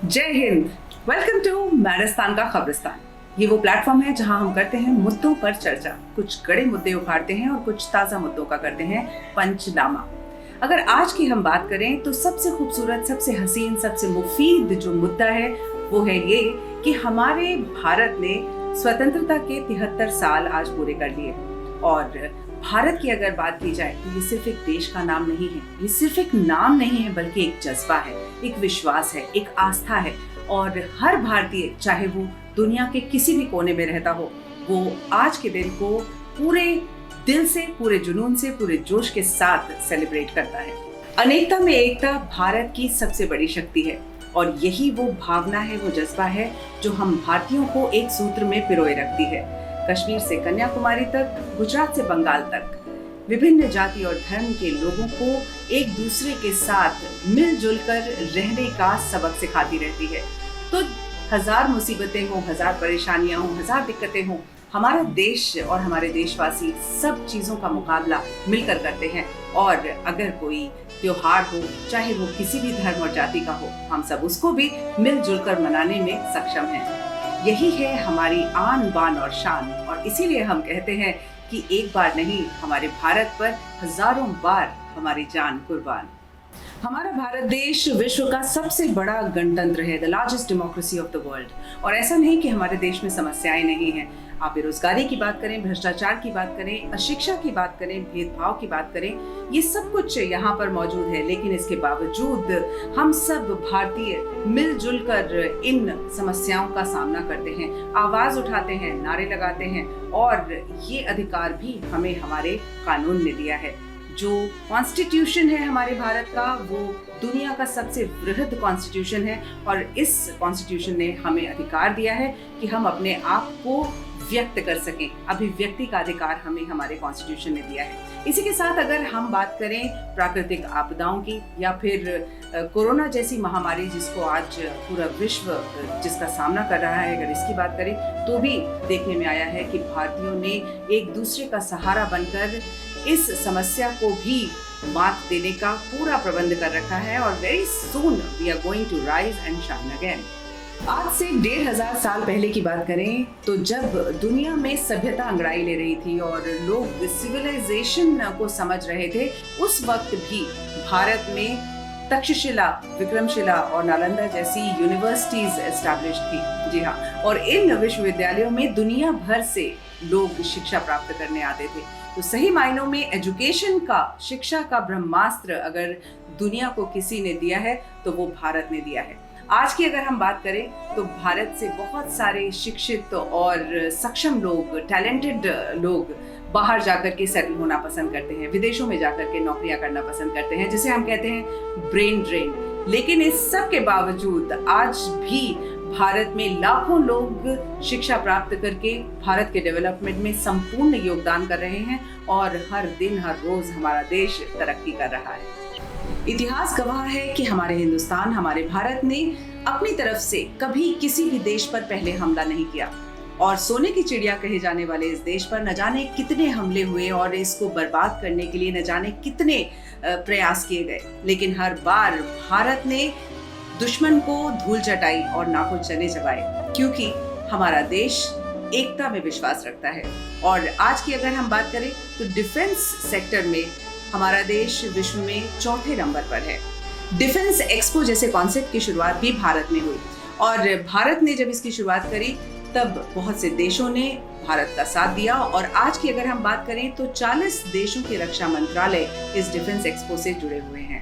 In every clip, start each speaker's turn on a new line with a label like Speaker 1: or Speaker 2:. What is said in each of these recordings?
Speaker 1: जय Hind. Welcome to मैरिस्तान का खबरिस्तान। ये वो प्लेटफॉर्म है जहां हम करते हैं मुद्दों पर चर्चा। कुछ कड़े मुद्दे उठाते हैं और कुछ ताज़ा मुद्दों का करते हैं पंचनामा। अगर आज की हम बात करें तो सबसे खूबसूरत, सबसे हसीन, सबसे मुफीद जो मुद्दा है वो है ये कि हमारे भारत ने स्वतंत्रता के 73 साल आज पूरे कर लिए। और भारत की अगर बात की जाए तो ये सिर्फ एक देश का नाम नहीं है, ये सिर्फ एक नाम नहीं है, बल्कि एक जज्बा है, एक विश्वास है, एक आस्था है। और हर भारतीय, चाहे वो दुनिया के किसी भी कोने में रहता हो, वो आज के दिन को पूरे दिल से, पूरे जुनून से, पूरे जोश के साथ सेलिब्रेट करता है। अनेकता में एकता भारत की सबसे बड़ी शक्ति है और यही वो भावना है, वो जज्बा है जो हम भारतीयों को एक सूत्र में पिरोए रखती है। कश्मीर से कन्याकुमारी तक, गुजरात से बंगाल तक, विभिन्न जाति और धर्म के लोगों को एक दूसरे के साथ मिलजुल कर रहने का सबक सिखाती रहती है। तो हजार मुसीबतें हों, हजार परेशानियां हों, हजार दिक्कतें हों, हमारा देश और हमारे देशवासी सब चीज़ों का मुकाबला मिलकर करते हैं। और अगर कोई त्योहार हो, चाहे वो किसी भी धर्म और जाति का हो, हम सब उसको भी मिलजुल कर मनाने में सक्षम हैं। यही है हमारी आन बान और शान। और इसीलिए हम कहते हैं कि एक बार नहीं, हमारे भारत पर हजारों बार हमारी जान कुर्बान। हमारा भारत देश विश्व का सबसे बड़ा गणतंत्र है, the largest democracy of the world. और ऐसा नहीं कि हमारे देश में समस्याएं नहीं हैं। आप बेरोजगारी की बात करें, भ्रष्टाचार की बात करें, अशिक्षा की बात करें, भेदभाव की बात करें, ये सब कुछ यहाँ पर मौजूद है। लेकिन इसके बावजूद हम सब भारतीय मिलजुल कर इन समस्याओं का सामना करते हैं, आवाज उठाते हैं, नारे लगाते हैं। और ये अधिकार भी हमें हमारे कानून ने दिया है। जो कॉन्स्टिट्यूशन है हमारे भारत का, वो दुनिया का सबसे वृहद कॉन्स्टिट्यूशन है। और इस कॉन्स्टिट्यूशन ने हमें अधिकार दिया है कि हम अपने आप को व्यक्त कर सकें। अभिव्यक्ति का अधिकार हमें हमारे कॉन्स्टिट्यूशन ने दिया है। इसी के साथ अगर हम बात करें प्राकृतिक आपदाओं की या फिर कोरोना जैसी महामारी जिसको आज पूरा विश्व जिसका सामना कर रहा है, अगर इसकी बात करें तो भी देखने में आया है कि भारतीयों ने एक दूसरे का सहारा बनकर इस समस्या को भी मात देने का पूरा प्रबंध कर रखा है। और very soon we are going to rise and shine again. आज से 1500 साल पहले की बात करें तो जब दुनिया में सभ्यता अंगड़ाई ले रही थी और लोग सिविलाइजेशन को समझ रहे थे, उस वक्त भी भारत में तक्षशिला, विक्रमशिला और नालंदा जैसी यूनिवर्सिटीज एस्टैब्लिश थी। जी हाँ, और इन विश्वविद्यालयों में दुनिया भर से लोग शिक्षा प्राप्त करने आते थे। तो सही मायनों में एजुकेशन का, शिक्षा का ब्रह्मास्त्र अगर दुनिया को किसी ने दिया है तो वो भारत ने दिया है। आज की अगर हम बात करें तो भारत से बहुत सारे शिक्षित और सक्षम लोग, टैलेंटेड लोग बाहर जाकर के सेटल होना पसंद करते हैं, विदेशों में जाकर के नौकरियां करना पसंद करते हैं, जिसे हम कहते हैं ब्रेन ड्रेन। लेकिन इस सब के बावजूद आज भी भारत में लाखों लोग शिक्षा प्राप्त करके भारत के डेवलपमेंट में संपूर्ण योगदान कर रहे हैं। और हर दिन, हर रोज हमारा देश तरक्की कर रहा है। इतिहास गवाह है कि हमारे हिंदुस्तान, हमारे भारत ने अपनी तरफ से कभी किसी भी देश पर पहले हमला नहीं किया। और सोने की चिड़िया कहे जाने वाले इस देश पर न जाने कितने हमले हुए और इसको बर्बाद करने के लिए न जाने कितने प्रयास किए गए। लेकिन हर बार भारत ने दुश्मन को धूल चटाई और नाखून चने चबाए, क्योंकि हमारा देश एकता में विश्वास रखता है। और आज की अगर हम बात करें तो डिफेंस सेक्टर में हमारा देश विश्व में चौथे नंबर पर है। डिफेंस एक्सपो जैसे कॉन्सेप्ट की शुरुआत भी भारत में हुई। और भारत ने जब इसकी शुरुआत करी तब बहुत से देशों ने भारत का साथ दिया। और आज की अगर हम बात करें तो 40 देशों के रक्षा मंत्रालय इस डिफेंस एक्सपो से जुड़े हुए हैं।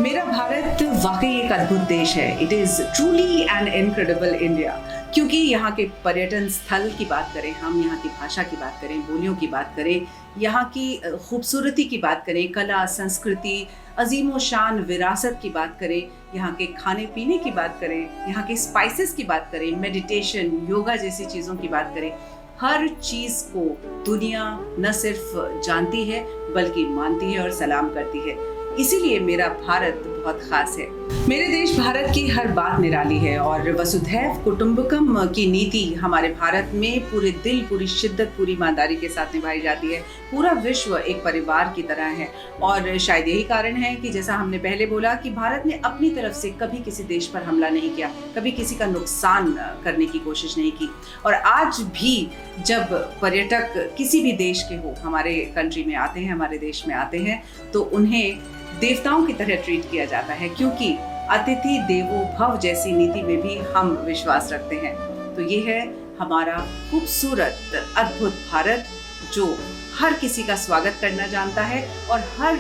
Speaker 1: मेरा भारत वाकई एक अद्भुत देश है। It is truly an incredible India. क्योंकि यहाँ के पर्यटन स्थल की बात करें, हम यहाँ की भाषा की बात करें, बोलियों की बात करें, यहाँ की खूबसूरती की बात करें, कला, संस्कृति, अजीमो शान विरासत की बात करें, यहाँ के खाने पीने की बात करें, यहाँ के स्पाइसेस की बात करें, मेडिटेशन, योगा जैसी चीज़ों की बात करें, हर चीज़ को दुनिया न सिर्फ जानती है बल्कि मानती है और सलाम करती है। इसीलिए मेरा भारत बहुत खास है। मेरे देश भारत की हर बात निराली है और वसुधैव कुटुंबकम की नीति हमारे भारत में पूरे दिल, पूरी शिद्दत, पूरी ईमानदारी के साथ निभाई जाती है। पूरा विश्व एक परिवार की तरह है और शायद यही कारण है कि जैसा हमने पहले बोला कि भारत ने अपनी तरफ से कभी किसी देश पर हमला नहीं किया, कभी किसी का नुकसान करने की कोशिश नहीं की। और आज भी जब पर्यटक किसी भी देश के हो हमारे कंट्री में आते हैं, हमारे देश में आते हैं, तो उन्हें देवताओं की तरह ट्रीट किया जाता है, क्योंकि अतिथि देवो भव जैसी नीति में भी हम विश्वास रखते हैं। तो ये है हमारा खूबसूरत अद्भुत भारत, जो हर किसी का स्वागत करना जानता है और हर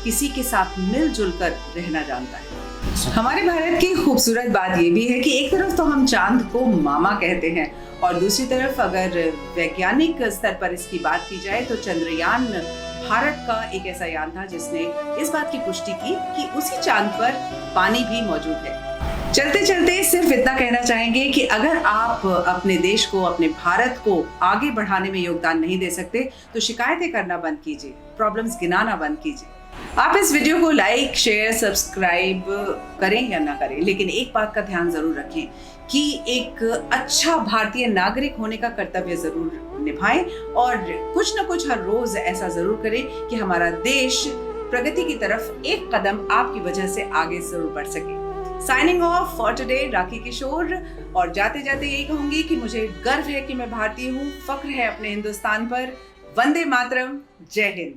Speaker 1: किसी के साथ मिलजुल कर रहना जानता है। हमारे भारत की खूबसूरत बात ये भी है कि एक तरफ तो हम चांद को मामा कहते हैं और दूसरी तरफ अगर वैज्ञानिक स्तर पर इसकी बात की जाए तो चंद्रयान भारत का एक ऐसा यान था जिसने इस बात की पुष्टि की कि उसी चांद पर पानी भी मौजूद है। चलते चलते सिर्फ इतना कहना चाहेंगे कि अगर आप अपने देश को, अपने भारत को आगे बढ़ाने में योगदान नहीं दे सकते तो शिकायतें करना बंद कीजिए, प्रॉब्लम्स गिनाना बंद कीजिए। आप इस वीडियो को लाइक, शेयर, सब्सक्राइब करें या ना करें, लेकिन एक बात का ध्यान जरूर रखें कि एक अच्छा भारतीय नागरिक होने का कर्तव्य जरूर निभाएं और कुछ न कुछ हर रोज ऐसा जरूर करें कि हमारा देश प्रगति की तरफ एक कदम आपकी वजह से आगे जरूर बढ़ सके। साइनिंग ऑफ फॉर टुडे, राखी किशोर। और जाते जाते यही कहूंगी कि मुझे गर्व है कि मैं भारतीय हूँ, फख्र है अपने हिंदुस्तान पर। वंदे मातरम, जय हिंद।